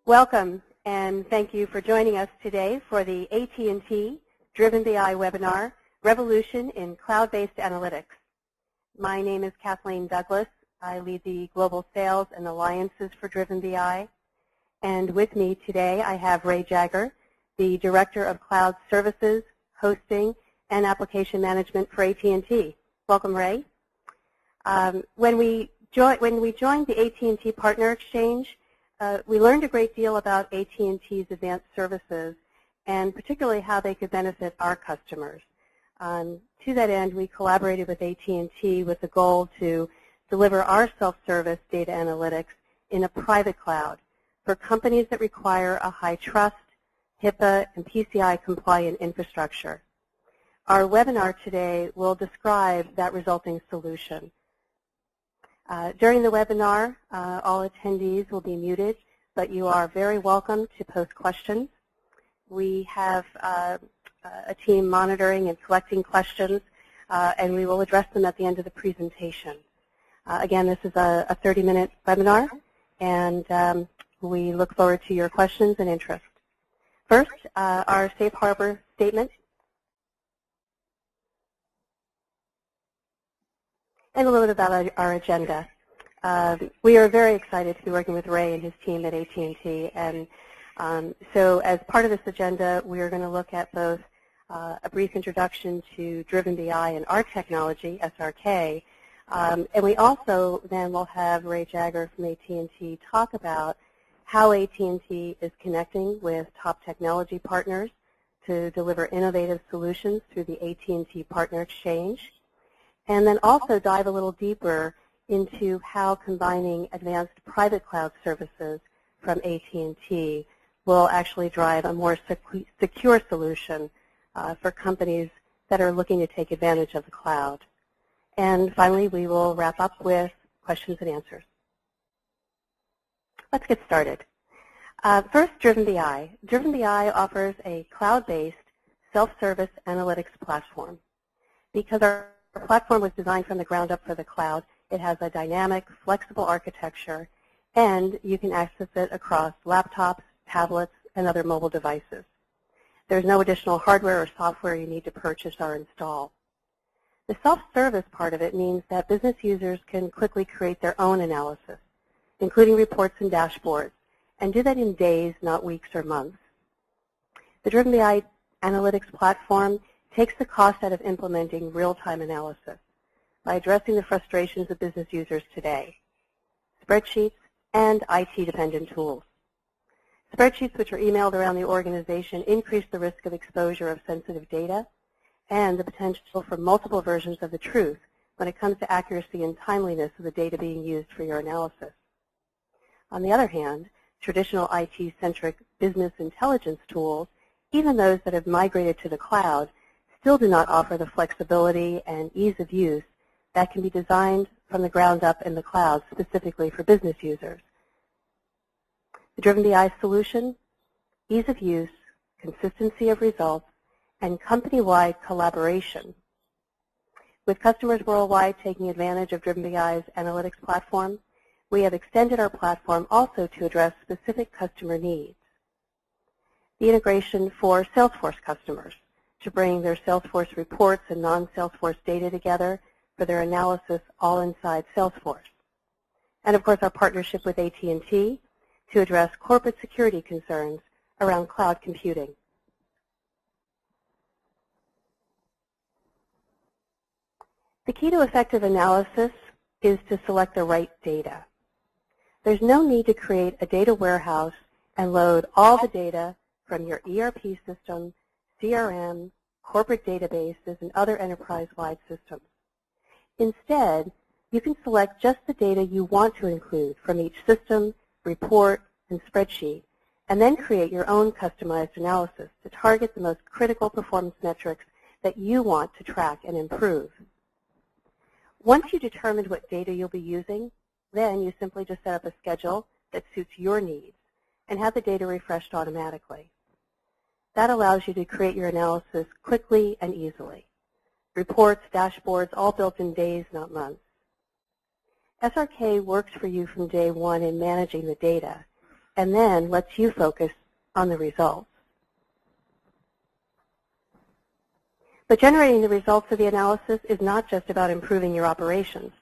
Welcome, and thank you for joining us today for the AT&T DrivenBI webinar, Revolution in Cloud-Based Analytics. My name is Kathleen Douglas. I lead the Global Sales and Alliances for DrivenBI. And with me today, I have Ray Jagger, the Director of Cloud Services, Hosting, and Application Management for AT&T. Welcome, Ray. When we joined the AT&T Partner Exchange, we learned a great deal about AT&T's advanced services and particularly how they could benefit our customers. To that end, we collaborated with AT&T with the goal to deliver our self-service data analytics in a private cloud for companies that require a high trust, HIPAA, and PCI compliant infrastructure. Our webinar today will describe that resulting solution. During the webinar, all attendees will be muted, but you are very welcome to post questions. We have a team monitoring and collecting questions, and we will address them at the end of the presentation. Again, this is a 30-minute webinar, and we look forward to your questions and interest. First, our safe harbor statement. And a little bit about our agenda. We are very excited to be working with Ray and his team at AT&T, and so as part of this agenda, we are going to look at both a brief introduction to DrivenBI and our technology, SRK, and we also then will have Ray Jagger from AT&T talk about how AT&T is connecting with top technology partners to deliver innovative solutions through the AT&T Partner Exchange, and then also dive a little deeper into how combining advanced private cloud services from AT&T will actually drive a more secure solution for companies that are looking to take advantage of the cloud. And finally, we will wrap up with questions and answers. Let's get started. First, DrivenBI. DrivenBI offers a cloud-based self-service analytics platform. Because our platform was designed from the ground up for the cloud, it has a dynamic, flexible architecture, and you can access it across laptops, tablets, and other mobile devices. There's no additional hardware or software you need to purchase or install. The self-service part of it means that business users can quickly create their own analysis, including reports and dashboards, and do that in days, not weeks or months. The DrivenBI analytics platform takes the cost out of implementing real-time analysis by addressing the frustrations of business users today, spreadsheets and IT-dependent tools. Spreadsheets which are emailed around the organization increase the risk of exposure of sensitive data and the potential for multiple versions of the truth when it comes to accuracy and timeliness of the data being used for your analysis. On the other hand, traditional IT-centric business intelligence tools, even those that have migrated to the cloud, still do not offer the flexibility and ease of use that can be designed from the ground up in the cloud specifically for business users. The DrivenBI solution, ease of use, consistency of results, and company-wide collaboration. With customers worldwide taking advantage of DrivenBI's analytics platform, we have extended our platform also to address specific customer needs. The integration for Salesforce customers to bring their Salesforce reports and non-Salesforce data together for their analysis all inside Salesforce. And of course, our partnership with AT&T to address corporate security concerns around cloud computing. The key to effective analysis is to select the right data. There's no need to create a data warehouse and load all the data from your ERP system, CRM, corporate databases, and other enterprise-wide systems. Instead, you can select just the data you want to include from each system, report, and spreadsheet, and then create your own customized analysis to target the most critical performance metrics that you want to track and improve. Once you determine what data you'll be using, then you simply just set up a schedule that suits your needs and have the data refreshed automatically. That allows you to create your analysis quickly and easily. Reports, dashboards, all built in days, not months. SRK works for you from day one in managing the data, and then lets you focus on the results. But generating the results of the analysis is not just about improving your operations.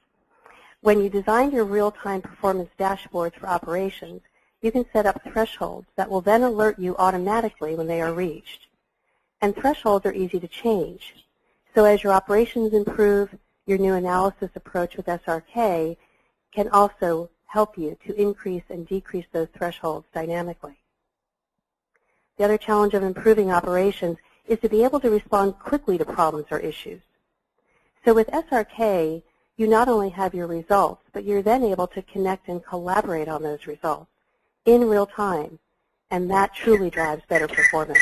When you design your real-time performance dashboards for operations, you can set up thresholds that will then alert you automatically when they are reached. And thresholds are easy to change. So as your operations improve, your new analysis approach with SRK can also help you to increase and decrease those thresholds dynamically. The other challenge of improving operations is to be able to respond quickly to problems or issues. So with SRK, you not only have your results, but you're then able to connect and collaborate on those results in real time, and that truly drives better performance.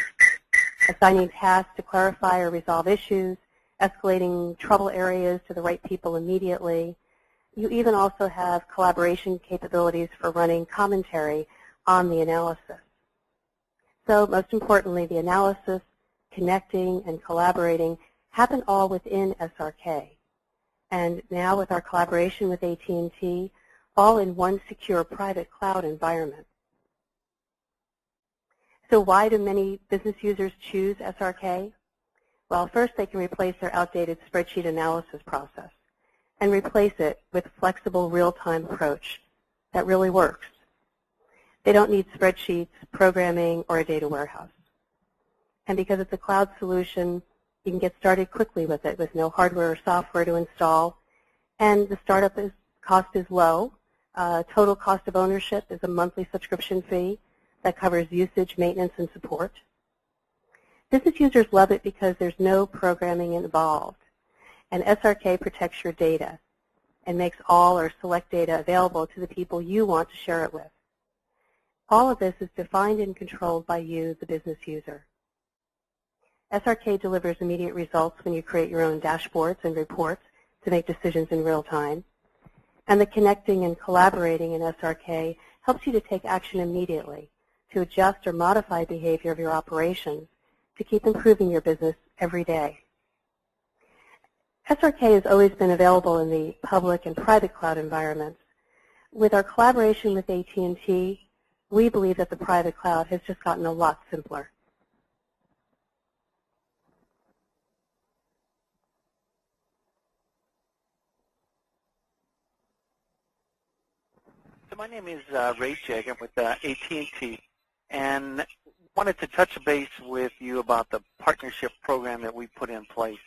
Assigning tasks to clarify or resolve issues, escalating trouble areas to the right people immediately. You even also have collaboration capabilities for running commentary on the analysis. So most importantly, the analysis, connecting, and collaborating happen all within SRK. And now with our collaboration with AT&T, all in one secure private cloud environment. So why do many business users choose SRK? Well, first they can replace their outdated spreadsheet analysis process and replace it with a flexible real-time approach that really works. They don't need spreadsheets, programming, or a data warehouse. And because it's a cloud solution, you can get started quickly with it with no hardware or software to install. And the startup cost is low. Total cost of ownership is a monthly subscription fee that covers usage, maintenance, and support. Business users love it because there's no programming involved. And SRK protects your data and makes all or select data available to the people you want to share it with. All of this is defined and controlled by you, the business user. SRK delivers immediate results when you create your own dashboards and reports to make decisions in real time. And the connecting and collaborating in SRK helps you to take action immediately to adjust or modify behavior of your operations to keep improving your business every day. SRK has always been available in the public and private cloud environments. With our collaboration with AT&T, we believe that the private cloud has just gotten a lot simpler. So my name is Ray Jagan with AT&T, and wanted to touch base with you about the partnership program that we put in place.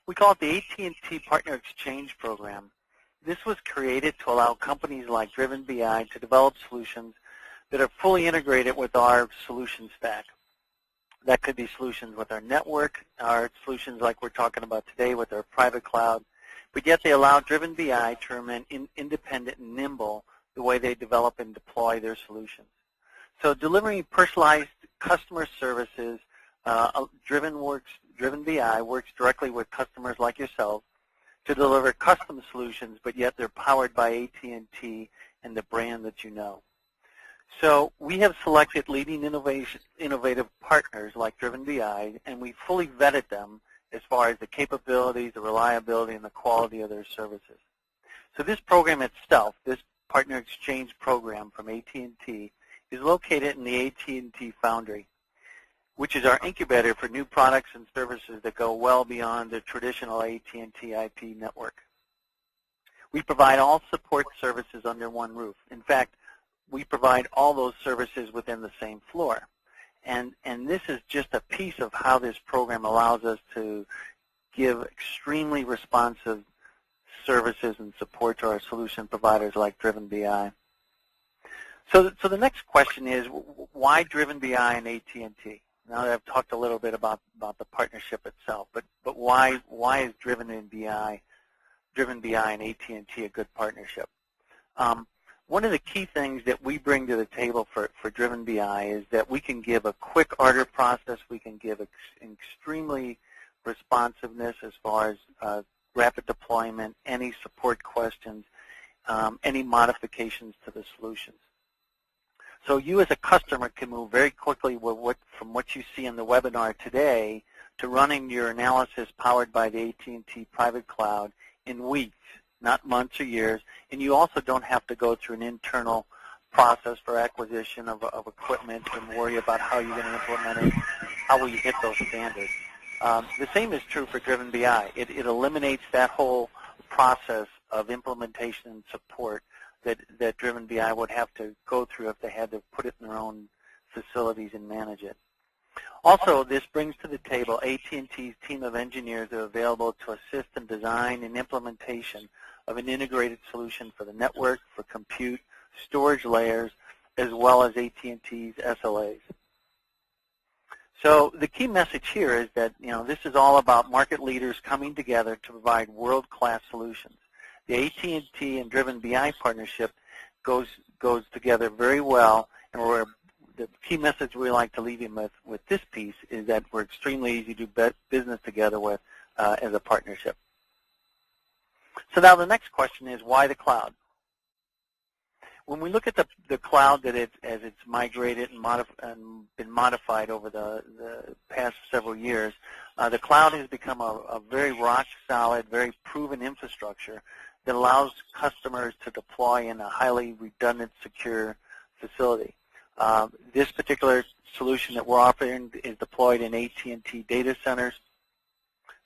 We call it the AT&T Partner Exchange Program. This was created to allow companies like DrivenBI to develop solutions that are fully integrated with our solution stack. That could be solutions with our network, our solutions like we're talking about today with our private cloud, but yet they allow DrivenBI to remain independent and nimble the way they develop and deploy their solutions. So delivering personalized customer services, DrivenBI works directly with customers like yourself to deliver custom solutions, but yet they're powered by AT&T and the brand that you know. So we have selected leading innovative partners like DrivenBI, and we fully vetted them as far as the capabilities, the reliability, and the quality of their services. So this program itself, this Partner Exchange Program from AT&T, is located in the AT&T Foundry, which is our incubator for new products and services that go well beyond the traditional AT&T IP network. We provide all support services under one roof. In fact, we provide all those services within the same floor. And this is just a piece of how this program allows us to give extremely responsive services and support to our solution providers like DrivenBI. So the next question is, why DrivenBI and AT&T? Now that I've talked a little bit about the partnership itself, but why is DrivenBI and AT&T a good partnership? One of the key things that we bring to the table for DrivenBI is that we can give a quick order process. We can give extremely responsiveness as far as rapid deployment, any support questions, any modifications to the solutions. So you as a customer can move very quickly from what you see in the webinar today to running your analysis powered by the AT&T private cloud in weeks, not months or years, and you also don't have to go through an internal process for acquisition of equipment and worry about how you're going to implement it, how will you hit those standards. The same is true for DrivenBI. It eliminates that whole process of implementation and support that DrivenBI would have to go through if they had to put it in their own facilities and manage it. Also, this brings to the table AT&T's team of engineers that are available to assist in design and implementation of an integrated solution for the network, for compute, storage layers, as well as AT&T's SLAs. So the key message here is that this is all about market leaders coming together to provide world-class solutions. The AT&T and DrivenBI partnership goes together very well, and the key message we like to leave you with this piece is that we're extremely easy to do business together with as a partnership. So now the next question is, why the cloud? When we look at the cloud as it's migrated and been modified over the past several years, the cloud has become a very rock-solid, very proven infrastructure that allows customers to deploy in a highly redundant, secure facility. This particular solution that we're offering is deployed in AT&T data centers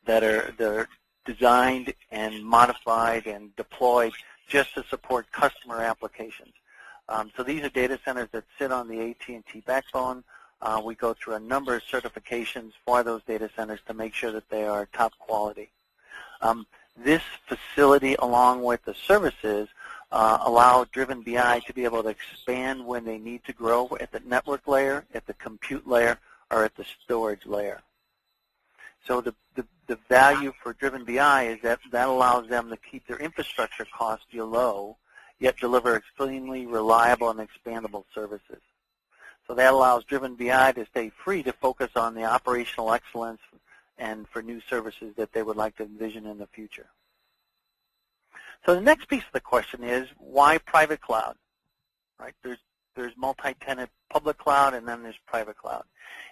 that are designed and modified and deployed just to support customer applications. So these are data centers that sit on the AT&T backbone. We go through a number of certifications for those data centers to make sure that they are top quality. This facility, along with the services, allow DrivenBI to be able to expand when they need to grow at the network layer, at the compute layer, or at the storage layer. So the value for DrivenBI is that allows them to keep their infrastructure costs low, yet deliver extremely reliable and expandable services. So that allows DrivenBI to stay free to focus on the operational excellence and for new services that they would like to envision in the future. So the next piece of the question is, why private cloud? Right? There's multi-tenant public cloud, and then there's private cloud.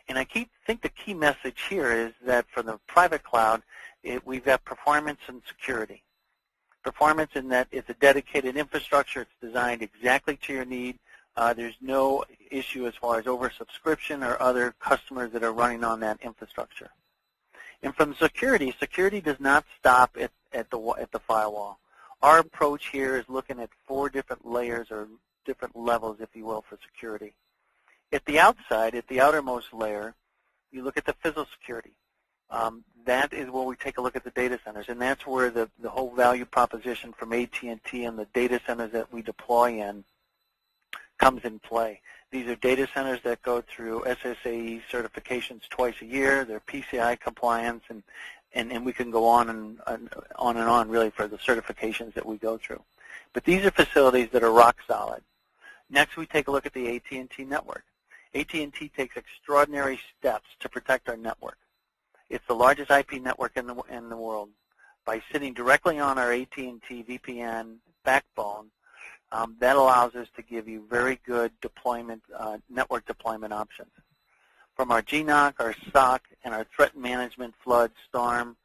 And I think the key message here is that for the private cloud, we've got performance and security. Performance in that it's a dedicated infrastructure. It's designed exactly to your need. There's no issue as far as oversubscription or other customers that are running on that infrastructure. And from security, security does not stop at the firewall. Our approach here is looking at 4 different layers or different levels, if you will, for security. At the outside, at the outermost layer, you look at the physical security. That is where we take a look at the data centers, and that's where the whole value proposition from AT&T and the data centers that we deploy in comes in play. These are data centers that go through SSAE certifications twice a year. They're PCI compliance, and we can go on and on really for the certifications that we go through. But these are facilities that are rock solid. Next, we take a look at the AT&T network. AT&T takes extraordinary steps to protect our network. It's the largest IP network in the world. By sitting directly on our AT&T VPN backbone, that allows us to give you very good deployment, network deployment options. From our GNOC, our SOC, and our threat management, flood, storm,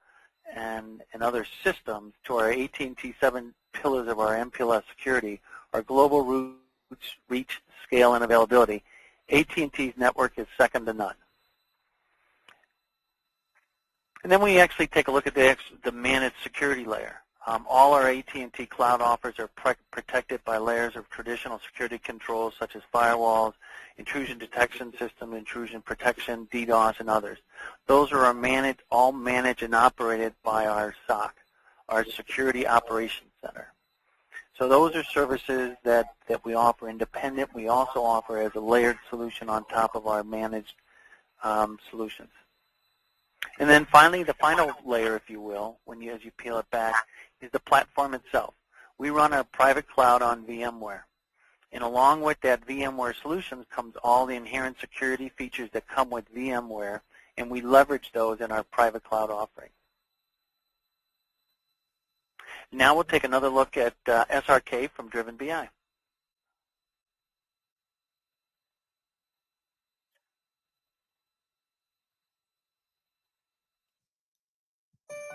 and other systems to our AT&T 7 pillars of our MPLS security, our global reach, scale, and availability, AT&T's network is second to none. And then we actually take a look at the managed security layer. All our AT&T cloud offers are protected by layers of traditional security controls such as firewalls, intrusion detection system, intrusion protection, DDoS, and others. Those are all managed and operated by our SOC, our Security Operations Center. So those are services that we offer independent. We also offer as a layered solution on top of our managed solutions. And then finally, the final layer, if you will, as you peel it back, is the platform itself. We run a private cloud on VMware. And along with that VMware solutions comes all the inherent security features that come with VMware, and we leverage those in our private cloud offering. Now we'll take another look at SRK from DrivenBI.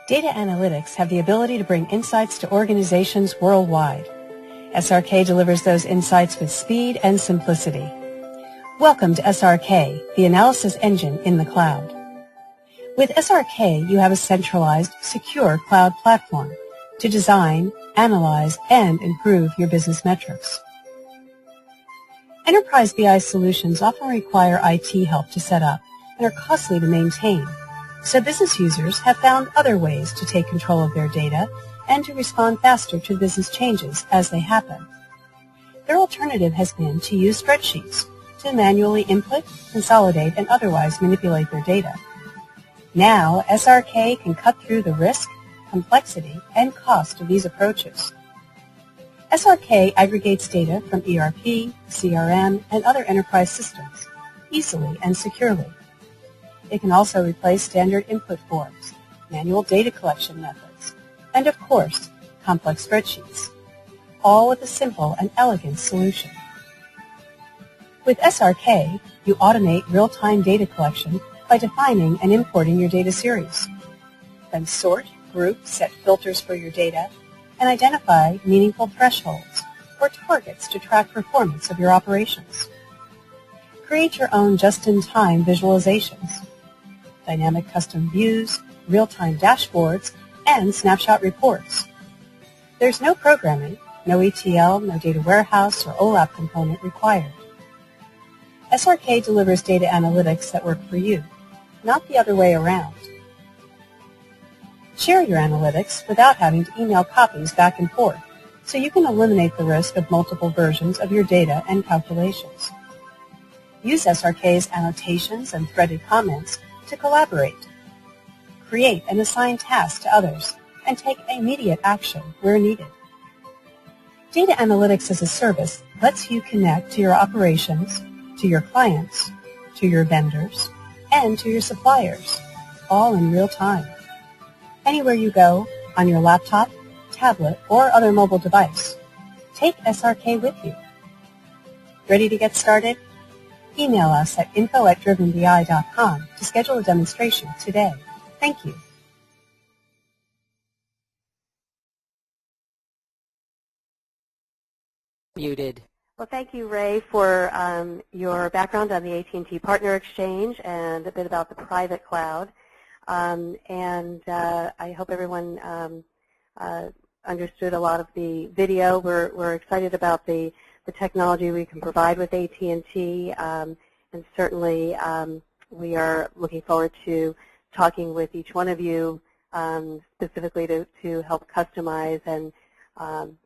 Data analytics have the ability to bring insights to organizations worldwide. SRK delivers those insights with speed and simplicity. Welcome to SRK, the analysis engine in the cloud. With SRK, you have a centralized, secure cloud platform to design, analyze, and improve your business metrics. Enterprise BI solutions often require IT help to set up and are costly to maintain, so business users have found other ways to take control of their data and to respond faster to business changes as they happen. Their alternative has been to use spreadsheets to manually input, consolidate, and otherwise manipulate their data. Now, SRK can cut through the risk, complexity, and cost of these approaches. SRK aggregates data from ERP, CRM, and other enterprise systems easily and securely. It can also replace standard input forms, manual data collection methods, and of course, complex spreadsheets, all with a simple and elegant solution. With SRK, you automate real-time data collection by defining and importing your data series. Then sort, group, set filters for your data, and identify meaningful thresholds or targets to track performance of your operations. Create your own just-in-time visualizations, dynamic custom views, real-time dashboards, and snapshot reports. There's no programming, no ETL, no data warehouse or OLAP component required. SRK delivers data analytics that work for you, not the other way around. Share your analytics without having to email copies back and forth, so you can eliminate the risk of multiple versions of your data and calculations. Use SRK's annotations and threaded comments to collaborate. Create and assign tasks to others, and take immediate action where needed. Data analytics as a service lets you connect to your operations, to your clients, to your vendors, and to your suppliers, all in real time. Anywhere you go, on your laptop, tablet, or other mobile device, take SRK with you. Ready to get started? Email us at info@drivenbi.com to schedule a demonstration today. Thank you. Muted. Well, thank you, Ray, for your background on the AT&T Partner Exchange and a bit about the private cloud. I hope everyone understood a lot of the video. We're excited about the technology we can provide with AT&T, and certainly we are looking forward to talking with each one of you specifically to help customize and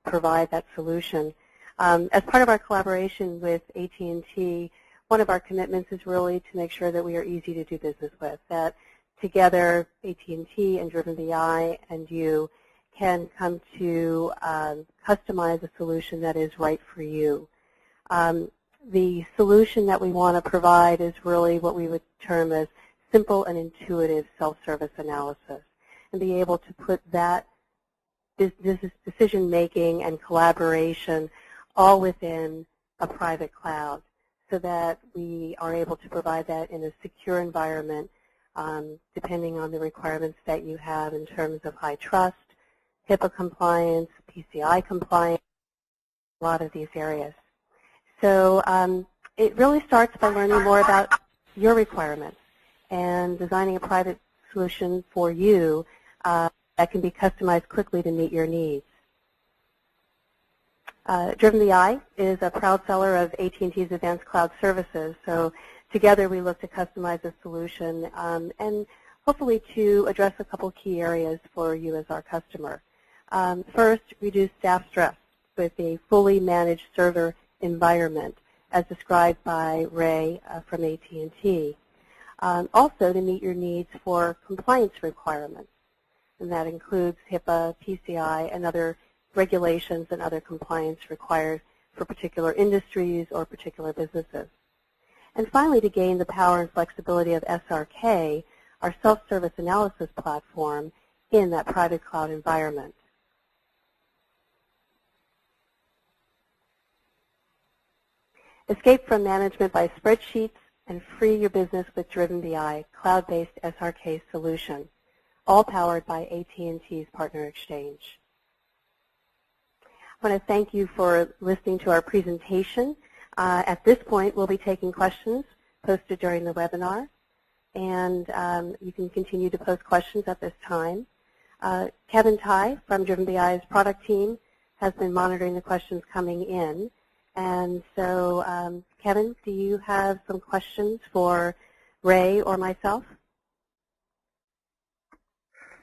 provide that solution. As part of our collaboration with AT&T, one of our commitments is really to make sure that we are easy to do business with, that together AT&T and DrivenBI and you can come to customize a solution that is right for you. The solution that we want to provide is really what we would term as simple and intuitive self-service analysis, and be able to put that decision-making and collaboration all within a private cloud so that we are able to provide that in a secure environment depending on the requirements that you have in terms of high trust, HIPAA compliance, PCI compliance, a lot of these areas. So it really starts by learning more about your requirements and designing a private solution for you that can be customized quickly to meet your needs. DrivenBI is a proud seller of AT&T's Advanced Cloud Services, so together we look to customize a solution and hopefully to address a couple key areas for you as our customer. First, reduce staff stress with a fully managed server environment as described by Ray from AT&T. Also to meet your needs for compliance requirements, and that includes HIPAA, PCI, and other regulations and other compliance required for particular industries or particular businesses. And finally, to gain the power and flexibility of SRK, our self-service analysis platform in that private cloud environment. Escape from management by spreadsheets and free your business with DrivenBI, cloud-based SRK solution, all powered by AT&T's Partner Exchange. I want to thank you for listening to our presentation. At this point, we'll be taking questions posted during the webinar, and you can continue to post questions at this time. Kevin Tai from DrivenBI's product team has been monitoring the questions coming in. And so, Kevin, do you have some questions for Ray or myself?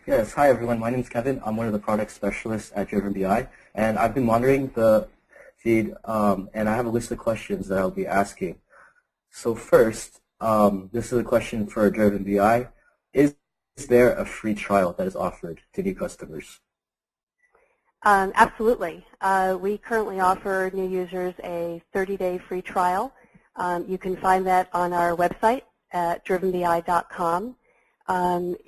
Yes, hi everyone. My name is Kevin. I'm one of the product specialists at DrivenBI, and I've been monitoring the feed, and I have a list of questions that I'll be asking. So first, this is a question for DrivenBI. Is there a free trial that is offered to new customers? Absolutely. We currently offer new users a 30-day free trial. You can find that on our website at drivenbi.com.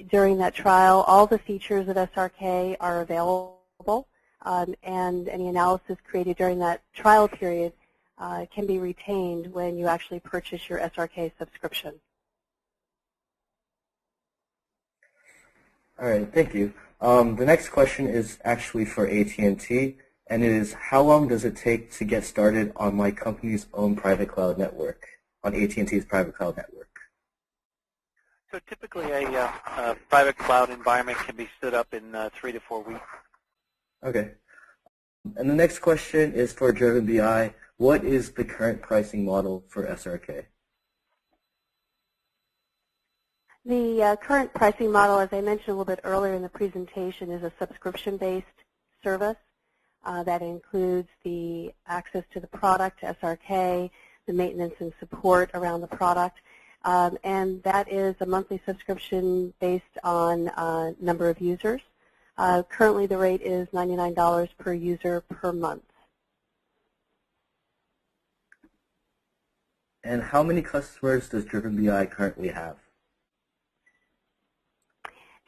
During that trial, all the features of SRK are available, and any analysis created during that trial period can be retained when you actually purchase your SRK subscription. All right, thank you. The next question is actually for AT&T, and it is, how long does it take to get started on my company's own private cloud network, on AT&T's private cloud network? So typically a private cloud environment can be stood up in 3 to 4 weeks. Okay. And the next question is for DrivenBI. What is the current pricing model for SRK? The current pricing model, as I mentioned a little bit earlier in the presentation, is a subscription-based service that includes the access to the product, SRK, the maintenance and support around the product, and that is a monthly subscription based on number of users. Currently, the rate is $99 per user per month. And how many customers does DrivenBI currently have?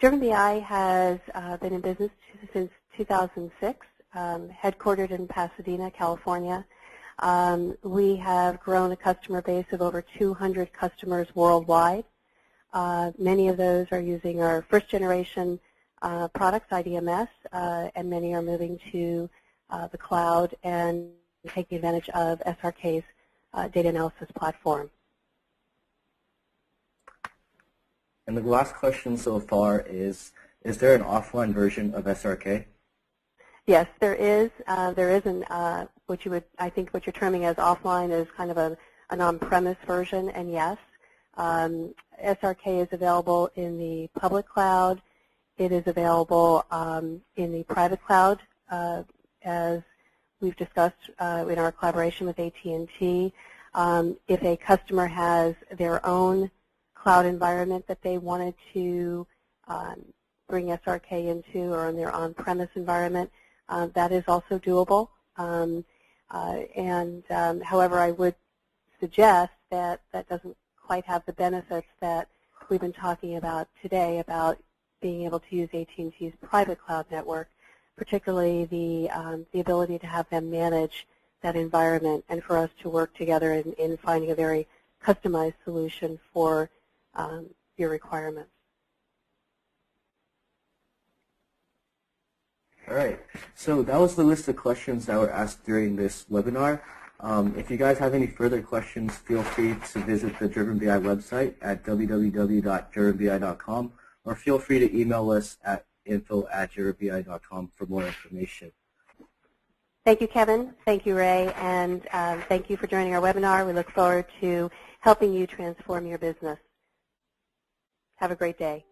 DrivenBI has been in business since 2006, headquartered in Pasadena, California. We have grown a customer base of over 200 customers worldwide. Many of those are using our first generation products, IDMS, and many are moving to the cloud and taking advantage of SRK's data analysis platform. And the last question so far is there an offline version of SRK? Yes, there is. There is what you would, I think what you're terming as offline is kind of an on-premise version, and yes, SRK is available in the public cloud. It is available in the private cloud, as we've discussed in our collaboration with AT&T. If a customer has their own cloud environment that they wanted to bring SRK into, or in their on-premise environment, that is also doable. However, I would suggest that that doesn't quite have the benefits that we've been talking about today about being able to use AT&T's private cloud network, particularly the ability to have them manage that environment and for us to work together in finding a very customized solution for your requirements. All right. So that was the list of questions that were asked during this webinar. If you guys have any further questions, feel free to visit the DrivenBI website at www.drivenbi.com, or feel free to email us at info@drivenbi.com for more information. Thank you, Kevin. Thank you, Ray. And thank you for joining our webinar. We look forward to helping you transform your business. Have a great day.